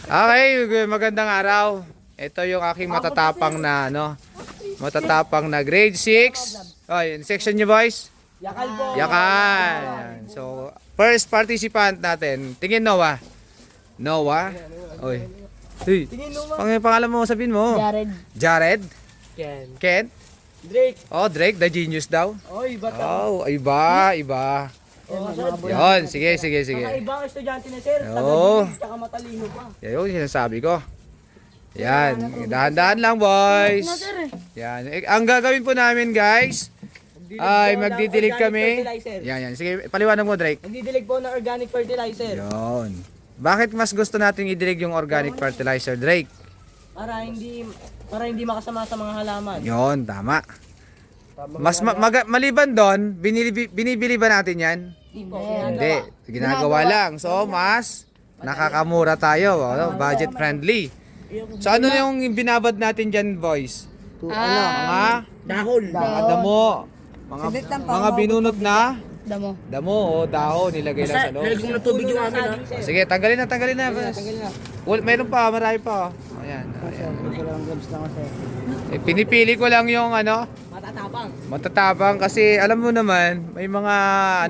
Okay, magandang araw. Ito yung aking matatapang na matatapang na grade 6. Oh, yung section niyo boys? Yakal po. Yakan. Yan. So, first participant natin. Tingin Noah. Noah. Oy. Hey, pangalan mo, sabihin mo. Jared. Jared? Ken. Kent? Drake. Oh, Drake, the genius daw. Oy, bata. Oh, iba. Yon, sige. Kakaibang estudyante na sir. Oo. Taga-dilig, tsaka matalino pa. Yan yung sinasabi ko. Yan, dahan-dahan lang boys. Yan, ang gagawin po namin guys, ay magdidilig kami. Yan. Sige, paliwanag mo Drake. Magdidilig po ng organic fertilizer. Yon. Bakit mas gusto natin idilig yung organic fertilizer, Drake? Para hindi makasama sa mga halaman. Yon, tama. Mas maliban doon, binibili ba natin yan? Hindi, ginagawa lang. So, mas nakakamura tayo, budget friendly. So, ano na yung binabad natin dyan, boys? Mga Dahon. damo, mga binunot na Damo. dahon, nilagay lang sa loob. Nalagyan ng tubig yung amin. Sige, tanggalin na. Well, meron pa, marami pa. Ayan. Pinipili ko lang yung matatabang kasi alam mo naman, may mga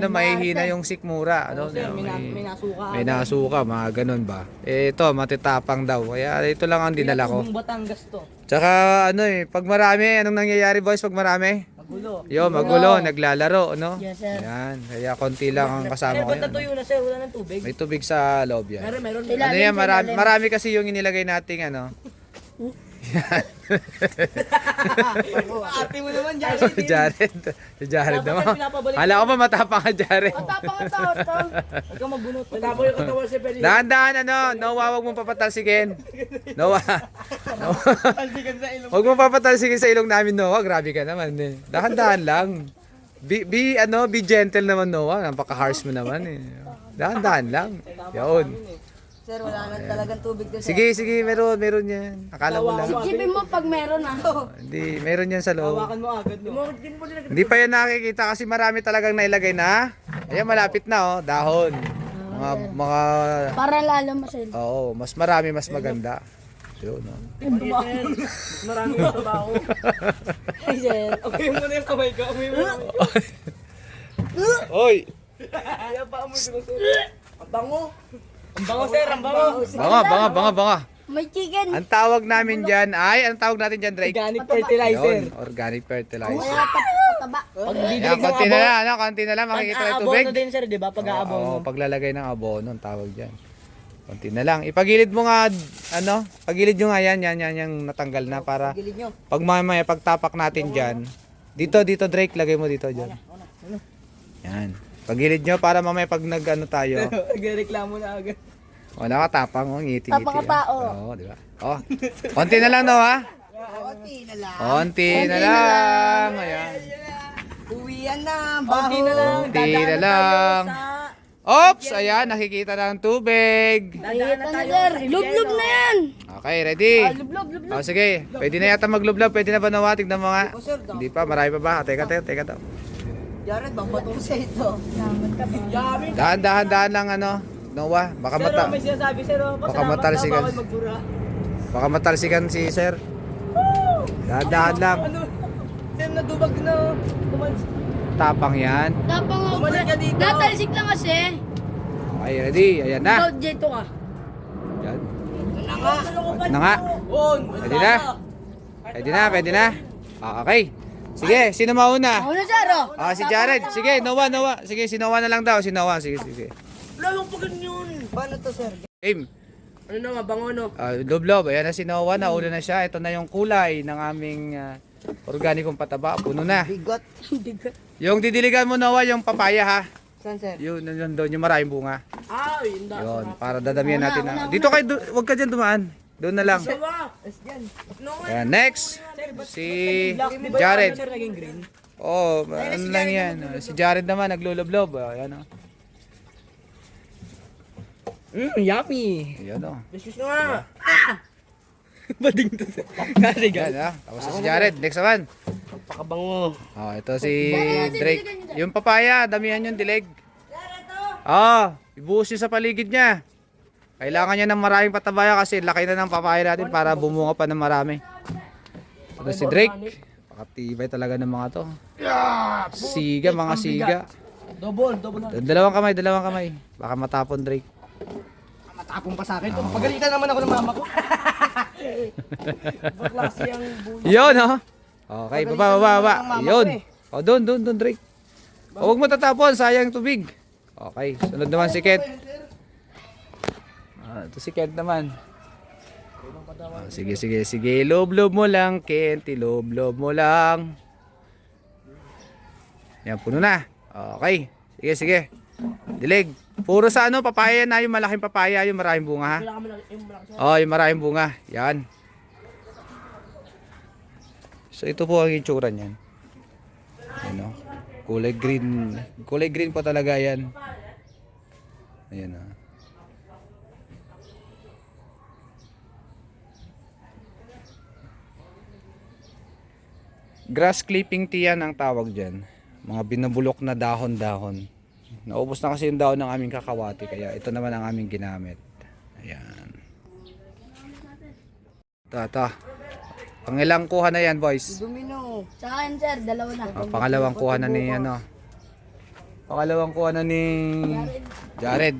mahihina yung sikmura, May nasuka. may nasuka, mga ganun ba. Ito, matitapang daw. Kaya ito lang ang dinala ko. Buong Batangas to. Tsaka pag marami, anong nangyayari boys pag marami? Magulo. Magulo, naglalaro, Yes, sir. Yan, kaya konti lang ang kasama ko Ba't natuyo na sir? Wala ng tubig? May tubig sa loob yan. Meron. Ano yan, marami kasi yung inilagay nating Ate mo naman, Jared. Si Jared naman. Hala ko ba matapang ka, Jared? Matapang ang tao to. Huwag kang magbunot. Matapang yung katawan si Peri. Dahan-dahan, Noah, huwag mong papatalsikin. Noah. Talsikan sa ilong. Huwag mong papatalsikin sa ilong namin, Noah. Grabe ka naman, eh. Dahan-dahan lang. Be gentle naman, Noah. Napaka-harsh mo naman, eh. Dahan-dahan lang. Yun. Sir, wala na talagang tubig doon. Sige, meron yan. Akala mo lang. Sipin mo pag meron Hindi, meron yan sa loob. Hawakan mo agad. No? Hindi pa yan nakikita kasi marami talagang nailagay na. Ayan, malapit na, dahon. Mga Para lalo masil. oo, mas marami, mas maganda. Yun, Maraming trabaho. Ay, sir. Amoy mo na yung kamay ko. Amoy mo na. Oy! Kaya pa amoy ko sir. Ang bango. Ang bango sir, ang bango. Banga. May chicken. Ang tawag namin dyan ay, anong tawag natin dyan, Drake? Organic fertilizer. Yun, organic fertilizer. Kaya pataba. Pag Ayan, didilig ng konti na lang, makikita yung Pag-aabono tubig. din sir, di ba? Pag-aabono. Oo, paglalagay ng abono, ang tawag dyan. Konti na lang. Ipagilid mo nga, pagilid nyo nga yan yung natanggal na para pag mamaya pagtapak natin dyan. Dito, Drake, lagay mo dito dyan. Yan. Pagilid nyo para mamaya pag tayo. Nagreklamo na agad. Wala ka tapang, ngiti-ngiti. Tapang ka tao. Oo, di ba? Oh, konti na lang ha? Konti na lang. Ayan. Uwian na. Konti na lang. Konti na lang. Oops! Ayan, nakikita na ang tubig. Ayun na, sir. Lublob na yan. Okay, ready? Lublob. Oh, sige. Pwede na yata maglublab. Pwede na ba Noah? Tignan mo nga. Hindi pa, marami pa ba? Teka daw. Jared, bang batong sa ito? Yami. Dahan-dahan lang Noah. Baka Sir, may sinasabi sir. Baka matalsikan. Bawal magbura. Baka matalsikan si sir. Dahan-dahan lang. Ano? Sir, nadubag na. Tapang yan. Tapang ako. Bumalik ka dito. Natalsik lang kasi. Okay, ready? Ayan na. Ikaw, Jeto ka. Yan. Ano Na nga. On. Pwede na. Pwede na. Okay. Sige, sino mauna? Ako na, sir. Si Jared. Sige, Noah. Sige, si Noah na lang daw. Si Noah. Sige. Wala yung pagod yun. Paano to sir? Game. Ano na, mabango no? Lublob. Ayan na si Noah. Nauna na siya. Ito na yung kulay ng aming organikong pataba. Puno na. Bigot. Yung didiligan mo, Noah, yung papaya ha. Saan sir? Yun doon, yung maraming bunga. Yun da. Yun, para dadamihan natin na. Dito kayo, wag ka dyan dumaan. Doon na lang. Ayan, next. Si Jared. Sir, naging green. Oh, ano lang yan. Si Jared naman, nagluloblob. Ayan o. Yummy. Ayan o. Bisus na nga. Bading to sir. Kasi Ayan ha. Tapos na si Jared. Next naman. pakabango. Oh, ito si Drake. Yung papaya, damihan yung dilig. Oh, ibuhos nyo sa paligid niya. Kailangan niya ng maraming patabaya kasi laki na ng papaya natin para bumunga pa ng marami. Ito si Drake. Pakatibay talaga ng mga to. Siga, mga siga. Double na. Dalawang kamay. Baka matapon Drake. Matapong pa sa akin. Pagalitan naman ako ng mama ko. Baklase ang buhay. Yun, oh. Okay, baba. Yun. O, doon, Drake. O, huwag mo tatapon, sayang tubig. Okay, sunod naman si Kent. Ito si Kent naman. Sige. Lob mo lang, Kent. Lob mo lang. Yan, puno na. Okay, sige. Dilig. Puro sa ano, papaya na, yung malaking papaya, yung maraming bunga, ha? Oh, yung maraming bunga. Yan. So, ito po ang itsura niyan. Ayan, oh. Kulay green. Kulay green po talaga yan. Ayan, oh. Grass clipping tea yan ang tawag dyan. Mga binubulok na dahon-dahon. Naubos na kasi yung dahon ng aming kakawati, kaya ito naman ang aming ginamit. Ayan. Ito. Pangilang kuha na yan, boys? Domino. Sa akin, sir. Dalawa na. Pangalawang kuha na ni ano. Pangalawang kuha na ni Jared.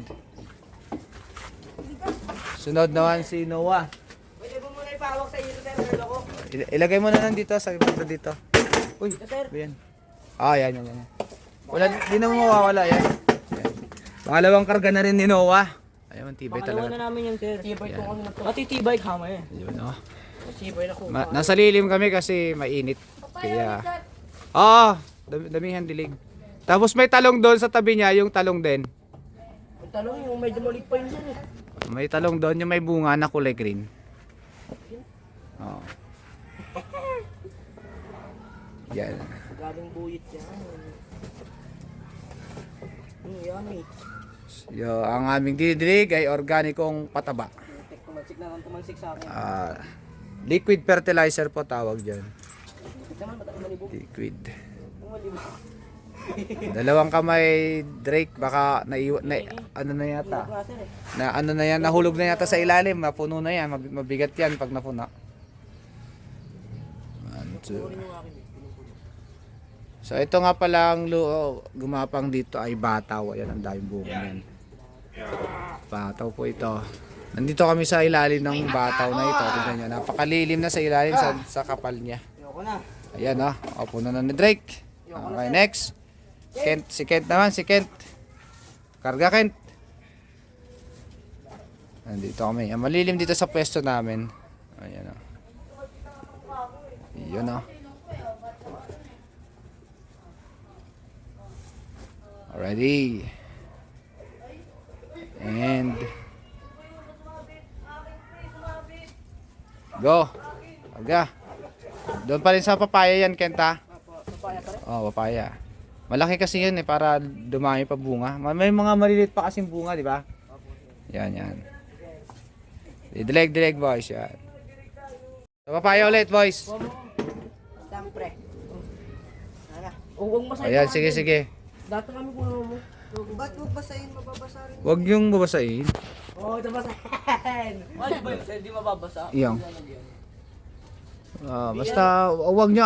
Sunod naman si Noah. Pwede mo muna ipawak sa iyo, sir. Lolo ko. Ilagay mo na lang dito sa ibabaw dito. Uy, yan. Yan. Wala, di na mawawala yan. Pangalawang karga na rin ni Noah. Ayun, tibay Pangalawa talaga. na namin yan, sir. Tibay ko kami na to. Matitibay kama eh. Yun, oh. Tibay na ko. Nasa lilim kami kasi mainit. Kaya, damihan dilig. Tapos may talong doon sa tabi niya, yung talong din. Ang talong yung medyo maliit pa yun, sir. May talong doon, yung may bunga na kulay green. Oh. Yan. Galing buyit yan. Yummy. Ang aming didilig ay organikong pataba. Tumansik na lang tumansik sa akin. Liquid fertilizer po tawag dyan. Naman, malibog. Liquid. Malibog. Dalawang kamay, Drake, baka ano na yata. Nahulog na yata sa ilalim, napuno na yan, mabigat yan pag napuno. 1, 2. So ito nga pala ang gumapang dito ay bataw. Ayan, ang daming bunga niyan. Bataw po ito. Nandito kami sa ilalim ng bataw na ito. Tingnan nyo, napakalilim na sa ilalim sa kapal niya. Ayan, oh. Puno na ni Drake. Okay, next. Kent, si Kent naman, si Kent. Karga, Kent. Nandito kami. Malilim dito sa pwesto namin. Ayan, oh. Yun, oh. Alrighty. And go. Karga. Doon pa rin sa papaya yan, Kent, ha? Papaya pa rin? Oh, papaya. Malaki kasi yun para dumami pa bunga. May mga maliliit pa kasing bunga, di ba? Yan. Dileg, boys. Yan. So, papaya ulit, boys. Siyempre. Huwag masahin. Ayan, sige. Dati kami puno mo. Ba't huwag basahin? Mababasa rin. Huwag yung babasahin. Oo, ito basahin. Ano ba yun? Hindi mababasa. Iyong. Basta wag nyo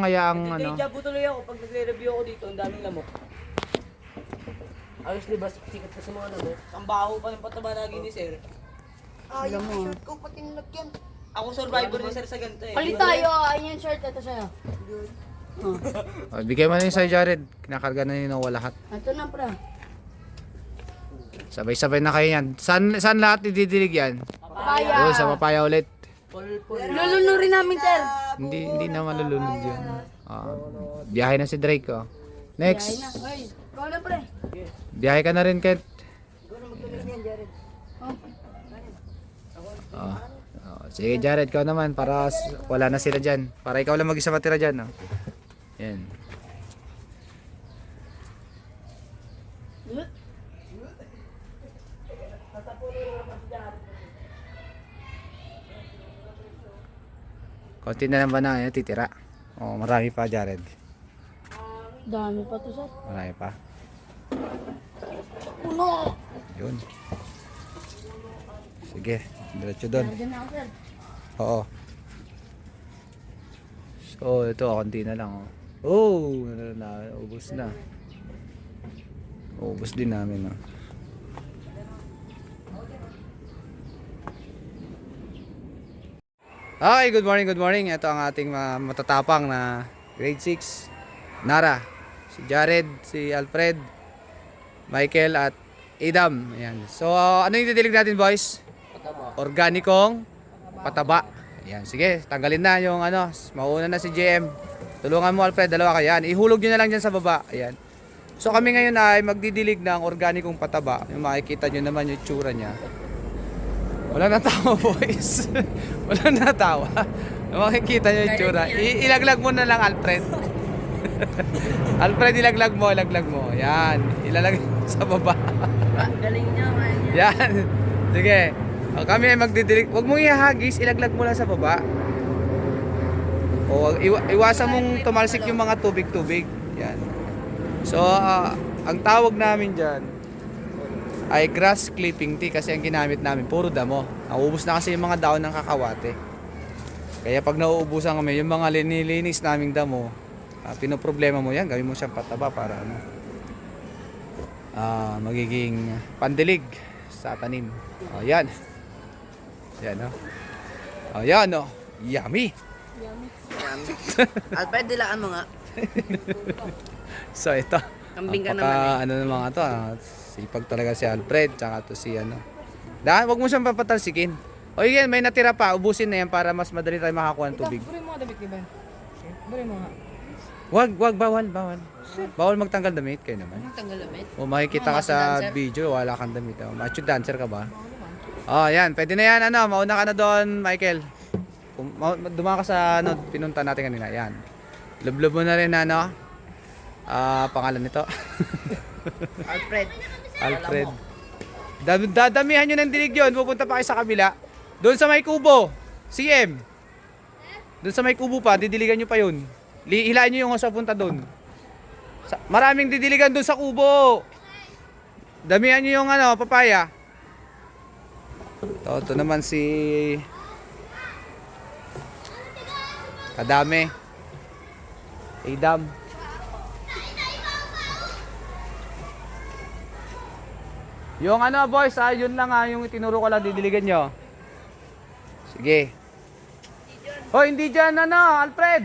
hayaang ano. Hindi, po tuloy ako. Pag nagre-review ako dito, ang daming lamok. Ayos, diba? Sikat ka sa mga lamok. Ang baho pa ng pataba lagi ni sir. Yung shirt ko pati nilagyan. Ako survivor ni sir sa ganito eh. Palit tayo. Ayun yung shirt. Ito sa'yo. Bigay mo na yun sa'yo, Jared. Kinakarga na yun wala lahat. Ito na, pra. Sabay-sabay na kayo yan. Saan lahat ididilig yan? Papaya. Doon sa papaya ulit. Lulunurin namin, sir. Hindi na malulunod yun. Biyahe na si Drake, oh. Next. Ay, ikaw na, pre. Biyahe ka na rin, Kent. Sige, Jared, ikaw naman para wala na sila dyan. Para ikaw lang mag-isa matira dyan, oh. Yan. Konti na lang ba na titira? Oh, marami pa, Jared. Dami pa to, sir. Marami pa. Puno. Yun. Sige, diretso doon. Diyan na ako, sir. Oo. So, ito, konti na lang. Oh, ubos na. Ubos din namin. Oh. Hi, good morning, good morning. Ito ang ating matatapang na grade 6. Nara, si Jared, si Alfred, Michael at Adam. Ayan. So, ano yung didilig natin, boys? Organikong pataba. Ayan, sige, tanggalin na yung ano, mauna na si JM. Tulungan mo, Alfred, dalawa kayo. Ayan, ihulog nyo na lang dyan sa baba. Ayan. So, kami ngayon ay magdidilig ng organikong pataba. Yung makikita nyo naman yung tsura niya. Wala natawa, boys. Wala natawa. Makikita nyo yung tsura. Ilaglag mo na lang, Alfred. Alfred, ilaglag mo. Yan. Ilalagay sa baba. Galing niya, man. Yan. Sige. O, kami ay magdidilig. Huwag mong ihagis. Ilaglag mo lang sa baba. O, iwasan mong tumalsik yung mga tubig-tubig. Yan. So, ang tawag namin dyan ay grass clipping tea kasi ang ginamit namin puro damo. Nauubos na kasi yung mga daon ng kakawate. Kaya pag nauubusan kami, yung mga linilinis naming damo, pinoproblema mo yan, gawin mo siyang pataba para ano, magiging pandilig sa tanim. O yan. Yan o. O yan o. Yummy. Alfred, dilaan mo nga. So ito. Kambing ka Napaka, ano ng mga to, sipag talaga si Alfred, tsaka to si ano. Wag mo siyang papatalsikin. O yan, may natira pa, ubusin na yan para mas madali tayo makakuha ng tubig. Buri mo damit, Iban. Buri mo nga. Wag, bawal. Bawal magtanggal damit, kayo naman. Tanggal damit. O makikita ka sa video, wala kang damit. O, macho dancer ka ba? O, yan, pwede na yan, ano, mauna ka na doon, Michael. Dumaan ka sa, ano, pinunta natin kanina, yan. Lublob mo na rin, ano, pangalan nito. Alfred. Dadamihan nyo ng dilig yun. Pupunta pa kayo sa kabila. Doon sa may kubo. CM. Doon sa may kubo pa. Didiligan nyo pa yun. Hilain nyo yung hose punta doon. Maraming didiligan doon sa kubo. Damihan nyo yung ano, papaya. Ito naman si kadami. Adam. Yung ano boys, yun lang yung itinuro ko lang, didiligan nyo. Sige. Hoy, hindi dyan ano, Alfred.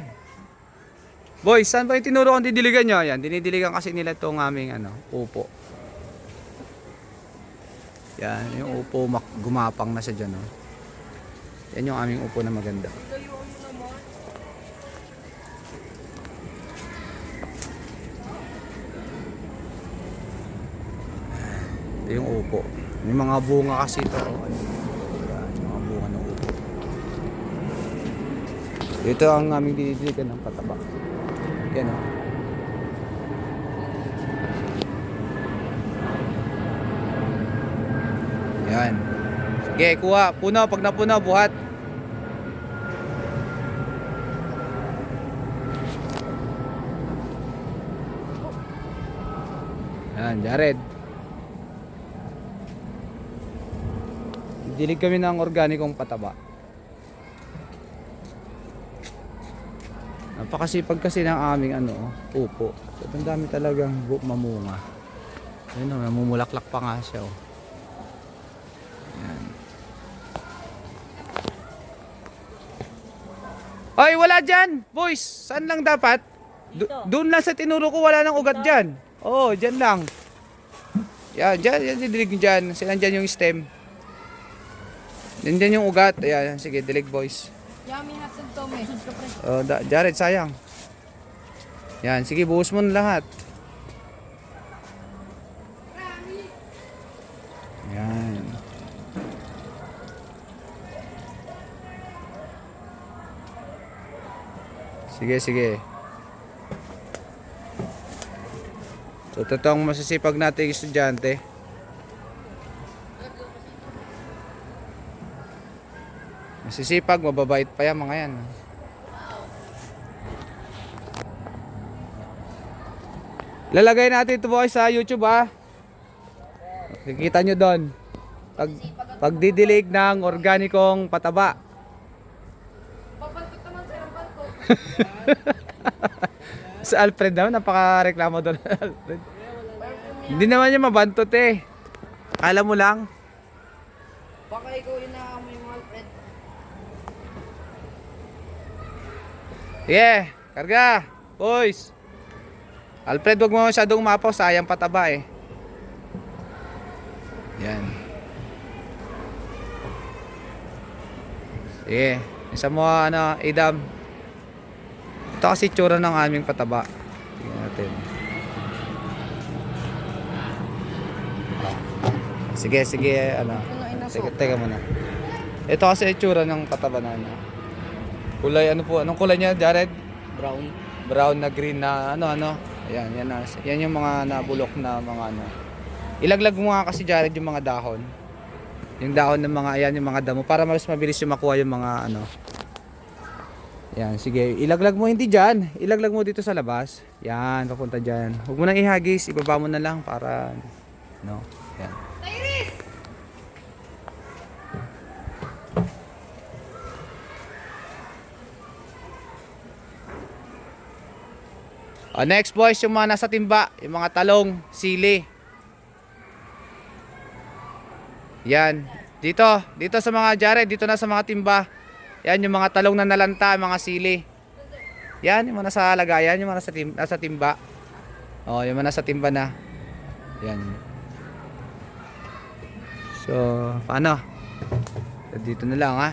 Boys, saan ba yung tinuro kong didiligan nyo? Yan, dinidiligan kasi nila itong aming ano, upo. Yan, yung upo gumapang na siya dyan. Oh. Yan yung aming upo na maganda. Ito yung upo. May mga bunga kasi ito. Yan, mga bunga ng upo. Ito ang aming dinidiligan ng pataba. Yan o. Yan. Sige, kuha. Puno. Pag napuno, buhat. Yan, Jared. Dilig kami ng organikong pataba. Napakasipag kasi ng aming ano, upo. So, ang dami talagang mamunga. Ayun, namumulaklak pa nga siya. Oh. Yan. Ay, wala dyan! Boys, saan lang dapat? Doon lang sa tinuro ko, wala nang ugat dyan. Oo, dyan lang. Yan, dyan, dilig dyan. Sinandyan yung stem. Nandiyan yung ugat. Ayan, sige, dilig boys. Yummy hot dog to, may. Jared, sayang. Yan, sige, buhos mo na lahat. Yan. Sige. So, totoong masasipag nating estudyante. Masisipag, mababait pa yan mga yan. Lalagay natin ito boys sa YouTube ha. Kikita nyo doon. Pag Pagdidilig ng organikong pataba. Pabaltot naman sir ang baltot. Sa Alfred naman, napaka-reklamo doon. Alfred. Hindi naman niya mabantot eh. Kala mo lang. Baka ikaw yung nakakamoy mo, Alfred. Yeah, karga. Boys. Alfred, wag mo masyadong mapaw, sayang pataba eh. Yan. Sige, isa mo ano, Idam. Ito kasi tsura ng aming pataba. Tingnan natin. Sige, sige, ano. Sige, teka muna. Ito kasi itsura ng pataba na ano. Kulay ano po? Anong kulay niya, Jared? Brown. Brown na green na ano. Ayan, yan na. Yan yung mga nabulok na mga ano. Ilaglag mo nga kasi, Jared, yung mga dahon. Yung dahon ng mga, ayan, yung mga damo para mas mabilis yung makuha yung mga ano. Yan, sige. Ilaglag mo hindi dyan. Ilaglag mo dito sa labas. Yan, papunta dyan. Huwag mo nang ihagis. Ibaba mo na lang para, no. Yan. Next boys, yung mga nasa timba, yung mga talong, sili. Yan. Dito sa mga Jared, dito na sa mga timba. Yan yung mga talong na nalanta, mga sili. Yan yung mga nasa lagayan, yung mga nasa timba. Oh, yung mga nasa timba na. Yan. So, paano? Dito na lang ha.